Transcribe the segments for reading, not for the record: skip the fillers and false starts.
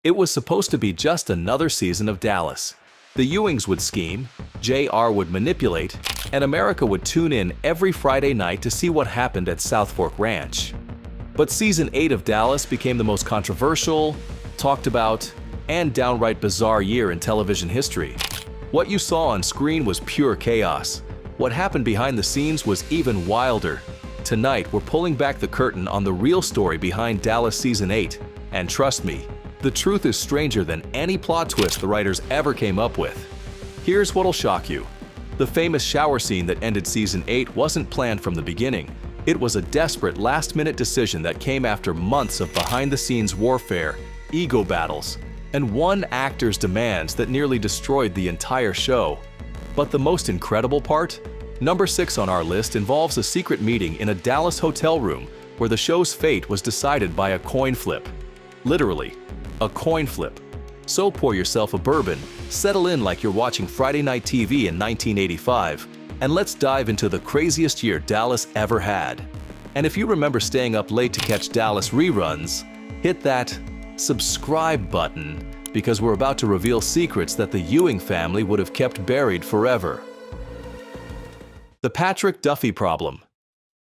It was supposed to be just another season of Dallas. The Ewings would scheme, JR would manipulate, and America would tune in every Friday night to see what happened at Southfork Ranch. But Season 8 of Dallas became the most controversial, talked about, and downright bizarre year in television history. What you saw on screen was pure chaos. What happened behind the scenes was even wilder. Tonight, we're pulling back the curtain on the real story behind Dallas Season 8, and trust me, the truth is stranger than any plot twist the writers ever came up with. Here's what'll shock you. The famous shower scene that ended Season 8 wasn't planned from the beginning. It was a desperate last-minute decision that came after months of behind-the-scenes warfare, ego battles, and one actor's demands that nearly destroyed the entire show. But the most incredible part? Number 6 on our list involves a secret meeting in a Dallas hotel room where the show's fate was decided by a coin flip. Literally, a coin flip. So pour yourself a bourbon, settle in like you're watching Friday Night TV in 1985, and let's dive into the craziest year Dallas ever had. And if you remember staying up late to catch Dallas reruns, hit that subscribe button because we're about to reveal secrets that the Ewing family would have kept buried forever. The Patrick Duffy problem.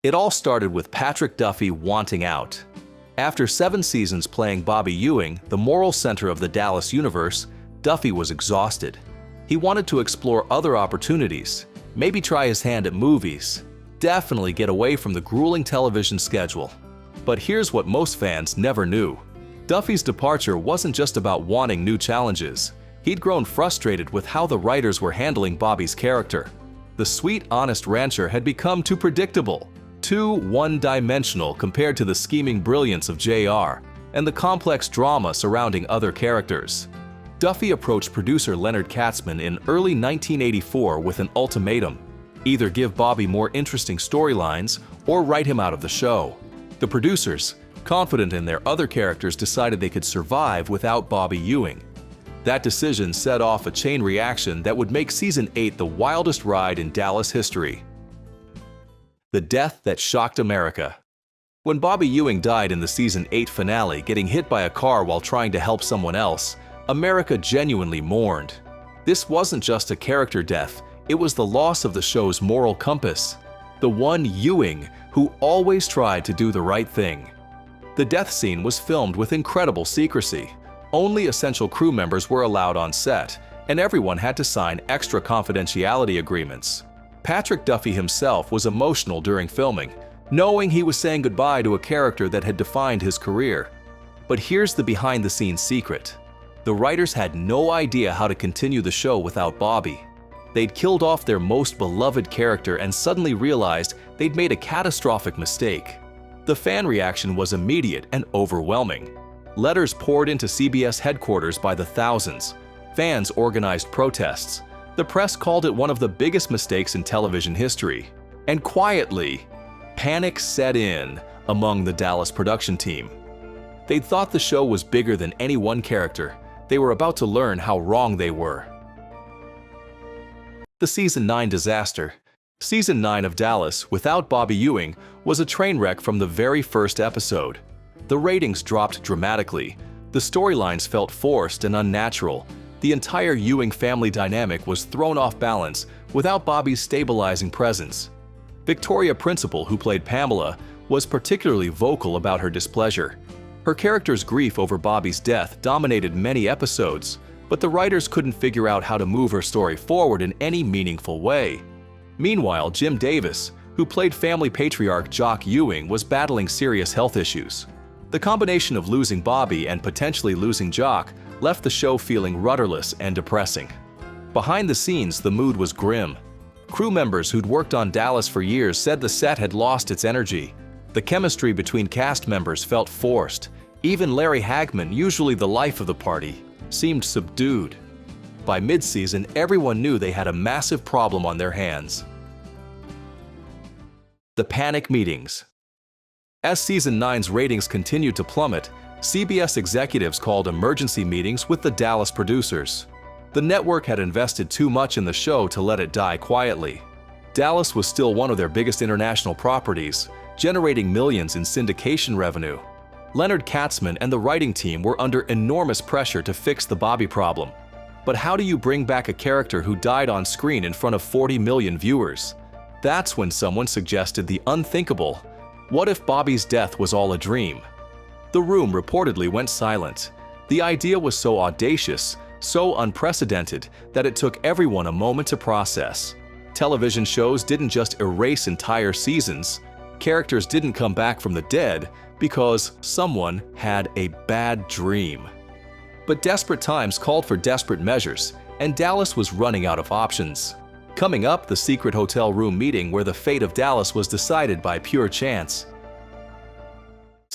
It all started with Patrick Duffy wanting out. After 7 seasons playing Bobby Ewing, the moral center of the Dallas universe, Duffy was exhausted. He wanted to explore other opportunities, maybe try his hand at movies, definitely get away from the grueling television schedule. But here's what most fans never knew. Duffy's departure wasn't just about wanting new challenges. He'd grown frustrated with how the writers were handling Bobby's character. The sweet, honest rancher had become too predictable, too one-dimensional compared to the scheming brilliance of JR and the complex drama surrounding other characters. Duffy approached producer Leonard Katzman in early 1984 with an ultimatum: either give Bobby more interesting storylines or write him out of the show. The producers, confident in their other characters, decided they could survive without Bobby Ewing. That decision set off a chain reaction that would make Season 8 the wildest ride in Dallas history. The death that shocked America. When Bobby Ewing died in the Season 8 finale, getting hit by a car while trying to help someone else, America genuinely mourned. This wasn't just a character death, it was the loss of the show's moral compass. The one Ewing who always tried to do the right thing. The death scene was filmed with incredible secrecy. Only essential crew members were allowed on set, and everyone had to sign extra confidentiality agreements. Patrick Duffy himself was emotional during filming, knowing he was saying goodbye to a character that had defined his career. But here's the behind-the-scenes secret. The writers had no idea how to continue the show without Bobby. They'd killed off their most beloved character and suddenly realized they'd made a catastrophic mistake. The fan reaction was immediate and overwhelming. Letters poured into CBS headquarters by the thousands. Fans organized protests. The press called it one of the biggest mistakes in television history. And quietly, panic set in among the Dallas production team. They'd thought the show was bigger than any one character. They were about to learn how wrong they were. The Season 9 disaster. Season 9 of Dallas, without Bobby Ewing, was a train wreck from the very first episode. The ratings dropped dramatically. The storylines felt forced and unnatural. The entire Ewing family dynamic was thrown off balance without Bobby's stabilizing presence. Victoria Principal, who played Pamela, was particularly vocal about her displeasure. Her character's grief over Bobby's death dominated many episodes, but the writers couldn't figure out how to move her story forward in any meaningful way. Meanwhile, Jim Davis, who played family patriarch Jock Ewing, was battling serious health issues. The combination of losing Bobby and potentially losing Jock left the show feeling rudderless and depressing. Behind the scenes, the mood was grim. Crew members who'd worked on Dallas for years said the set had lost its energy. The chemistry between cast members felt forced. Even Larry Hagman, usually the life of the party, seemed subdued. By mid-season, everyone knew they had a massive problem on their hands. The panic meetings. As Season 9's ratings continued to plummet, CBS executives called emergency meetings with the Dallas producers. The network had invested too much in the show to let it die quietly. Dallas was still one of their biggest international properties, generating millions in syndication revenue. Leonard Katzman and the writing team were under enormous pressure to fix the Bobby problem. But how do you bring back a character who died on screen in front of 40 million viewers? That's when someone suggested the unthinkable. What if Bobby's death was all a dream? The room reportedly went silent. The idea was so audacious, so unprecedented, that it took everyone a moment to process. Television shows didn't just erase entire seasons. Characters didn't come back from the dead because someone had a bad dream. But desperate times called for desperate measures, and Dallas was running out of options. Coming up, the secret hotel room meeting where the fate of Dallas was decided by pure chance.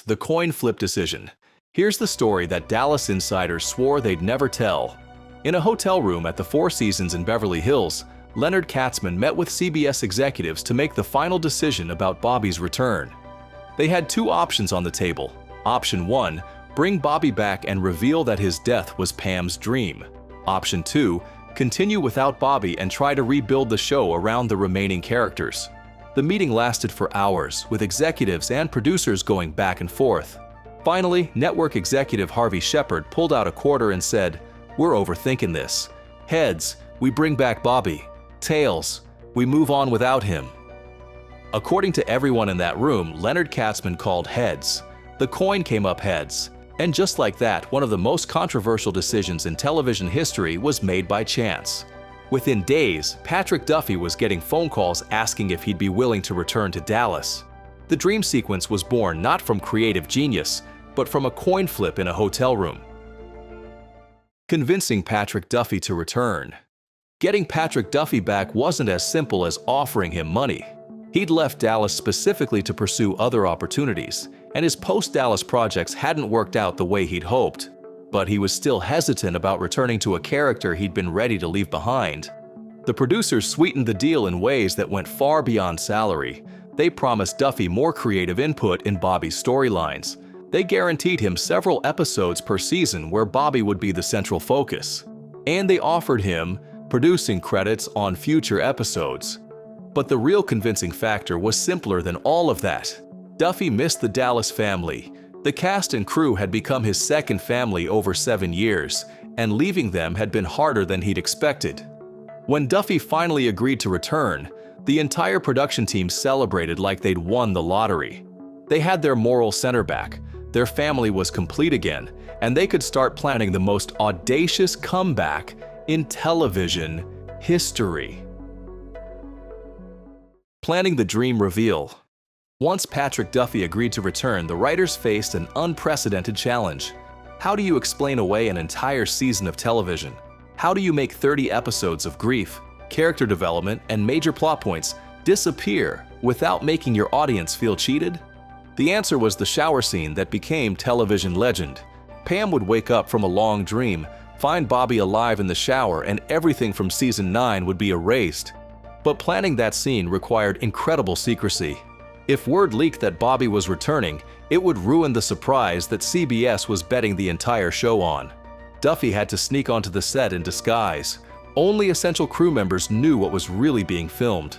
The coin flip decision. Here's the story that Dallas insiders swore they'd never tell. In a hotel room at the Four Seasons in Beverly Hills, Leonard Katzman met with CBS executives to make the final decision about Bobby's return. They had two options on the table. Option 1, bring Bobby back and reveal that his death was Pam's dream. Option 2, continue without Bobby and try to rebuild the show around the remaining characters. The meeting lasted for hours, with executives and producers going back and forth. Finally, network executive Harvey Shepard pulled out a quarter and said, "We're overthinking this. Heads, we bring back Bobby. Tails, we move on without him." According to everyone in that room, Leonard Katzman called heads. The coin came up heads. And just like that, one of the most controversial decisions in television history was made by chance. Within days, Patrick Duffy was getting phone calls asking if he'd be willing to return to Dallas. The dream sequence was born not from creative genius, but from a coin flip in a hotel room. Convincing Patrick Duffy to return. Getting Patrick Duffy back wasn't as simple as offering him money. He'd left Dallas specifically to pursue other opportunities, and his post-Dallas projects hadn't worked out the way he'd hoped. But he was still hesitant about returning to a character he'd been ready to leave behind. The producers sweetened the deal in ways that went far beyond salary. They promised Duffy more creative input in Bobby's storylines. They guaranteed him several episodes per season where Bobby would be the central focus. And they offered him producing credits on future episodes. But the real convincing factor was simpler than all of that. Duffy missed the Dallas family. The cast and crew had become his second family over 7 years, and leaving them had been harder than he'd expected. When Duffy finally agreed to return, the entire production team celebrated like they'd won the lottery. They had their moral center back, their family was complete again, and they could start planning the most audacious comeback in television history. Planning the dream reveal. Once Patrick Duffy agreed to return, the writers faced an unprecedented challenge. How do you explain away an entire season of television? How do you make 30 episodes of grief, character development, and major plot points disappear without making your audience feel cheated? The answer was the shower scene that became television legend. Pam would wake up from a long dream, find Bobby alive in the shower, and everything from season 9 would be erased. But planning that scene required incredible secrecy. If word leaked that Bobby was returning, it would ruin the surprise that CBS was betting the entire show on. Duffy had to sneak onto the set in disguise. Only essential crew members knew what was really being filmed.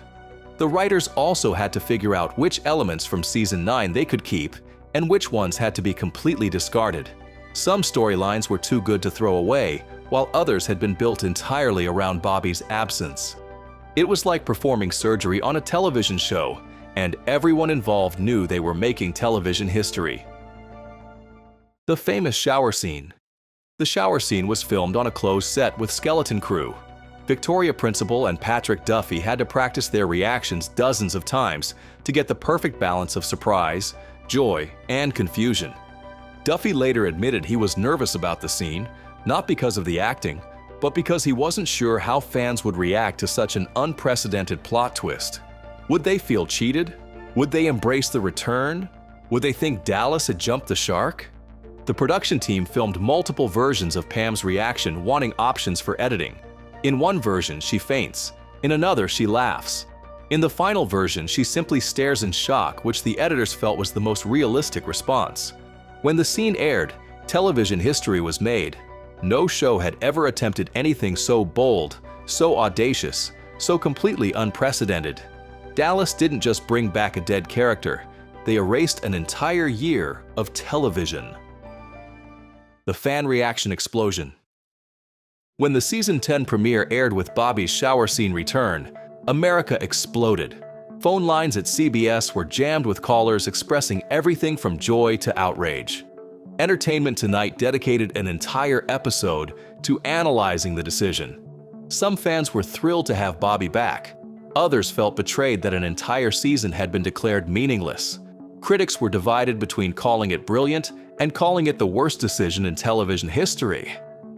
The writers also had to figure out which elements from season 9 they could keep and which ones had to be completely discarded. Some storylines were too good to throw away, while others had been built entirely around Bobby's absence. It was like performing surgery on a television show, and everyone involved knew they were making television history. The famous shower scene. The shower scene was filmed on a closed set with skeleton crew. Victoria Principal and Patrick Duffy had to practice their reactions dozens of times to get the perfect balance of surprise, joy, and confusion. Duffy later admitted he was nervous about the scene, not because of the acting, but because he wasn't sure how fans would react to such an unprecedented plot twist. Would they feel cheated? Would they embrace the return? Would they think Dallas had jumped the shark? The production team filmed multiple versions of Pam's reaction, wanting options for editing. In one version, she faints. In another, she laughs. In the final version, she simply stares in shock, which the editors felt was the most realistic response. When the scene aired, television history was made. No show had ever attempted anything so bold, so audacious, so completely unprecedented. Dallas didn't just bring back a dead character. they erased an entire year of television. The fan reaction explosion. When the season 10 premiere aired with Bobby's shower scene return, America exploded. Phone lines at CBS were jammed with callers expressing everything from joy to outrage. Entertainment Tonight dedicated an entire episode to analyzing the decision. Some fans were thrilled to have Bobby back. Others felt betrayed that an entire season had been declared meaningless. Critics were divided between calling it brilliant and calling it the worst decision in television history.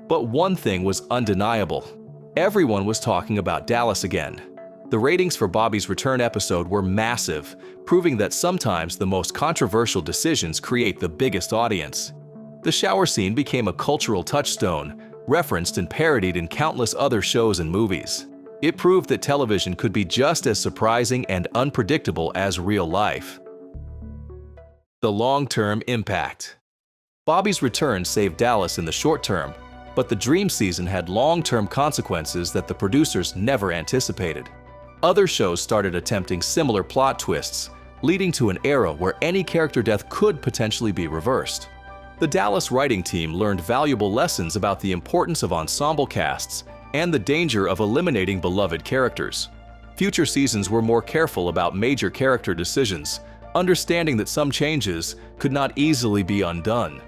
But one thing was undeniable. Everyone was talking about Dallas again. The ratings for Bobby's return episode were massive, proving that sometimes the most controversial decisions create the biggest audience. The shower scene became a cultural touchstone, referenced and parodied in countless other shows and movies. It proved that television could be just as surprising and unpredictable as real life. The long-term impact. Bobby's return saved Dallas in the short term, but the dream season had long-term consequences that the producers never anticipated. Other shows started attempting similar plot twists, leading to an era where any character death could potentially be reversed. The Dallas writing team learned valuable lessons about the importance of ensemble casts and the danger of eliminating beloved characters. Future seasons were more careful about major character decisions, understanding that some changes could not easily be undone.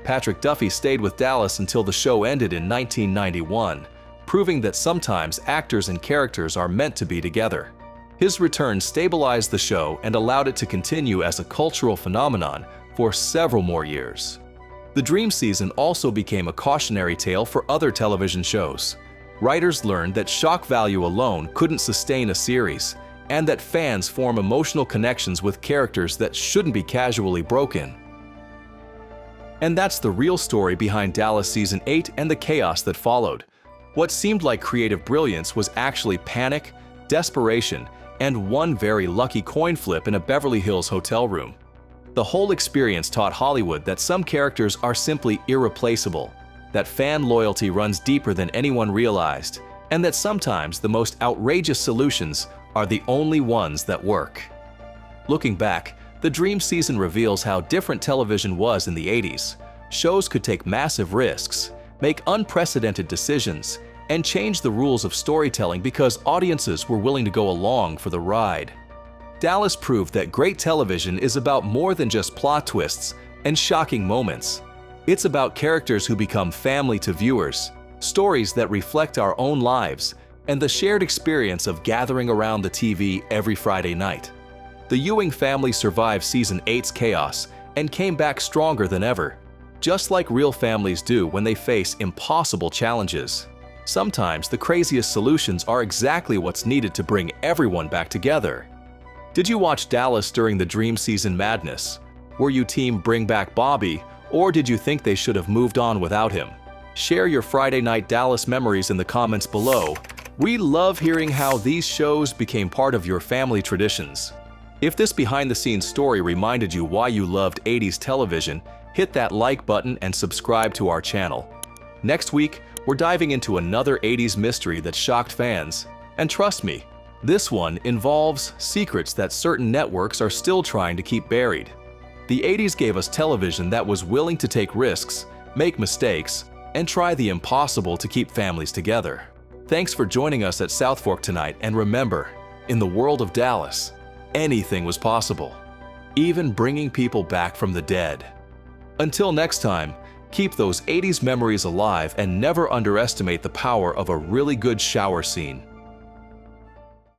Patrick Duffy stayed with Dallas until the show ended in 1991, proving that sometimes actors and characters are meant to be together. His return stabilized the show and allowed it to continue as a cultural phenomenon for several more years. The dream season also became a cautionary tale for other television shows. Writers learned that shock value alone couldn't sustain a series, and that fans form emotional connections with characters that shouldn't be casually broken. And that's the real story behind Dallas Season 8 and the chaos that followed. What seemed like creative brilliance was actually panic, desperation, and one very lucky coin flip in a Beverly Hills hotel room. The whole experience taught Hollywood that some characters are simply irreplaceable, that fan loyalty runs deeper than anyone realized, and that sometimes the most outrageous solutions are the only ones that work. Looking back, the dream season reveals how different television was in the 80s. Shows could take massive risks, make unprecedented decisions, and change the rules of storytelling because audiences were willing to go along for the ride. Dallas proved that great television is about more than just plot twists and shocking moments. It's about characters who become family to viewers, stories that reflect our own lives, and the shared experience of gathering around the TV every Friday night. The Ewing family survived Season 8's chaos and came back stronger than ever, just like real families do when they face impossible challenges. Sometimes the craziest solutions are exactly what's needed to bring everyone back together. Did you watch Dallas during the dream season madness? Were you team bring back Bobby, or did you think they should have moved on without him? Share your Friday night Dallas memories in the comments below. We love hearing how these shows became part of your family traditions. If this behind-the-scenes story reminded you why you loved 80s television, hit that like button and subscribe to our channel. Next week, we're diving into another 80s mystery that shocked fans. And trust me, this one involves secrets that certain networks are still trying to keep buried. The 80s gave us television that was willing to take risks, make mistakes, and try the impossible to keep families together. Thanks for joining us at Southfork tonight, and remember, in the world of Dallas, anything was possible, even bringing people back from the dead. Until next time, keep those 80s memories alive and never underestimate the power of a really good shower scene.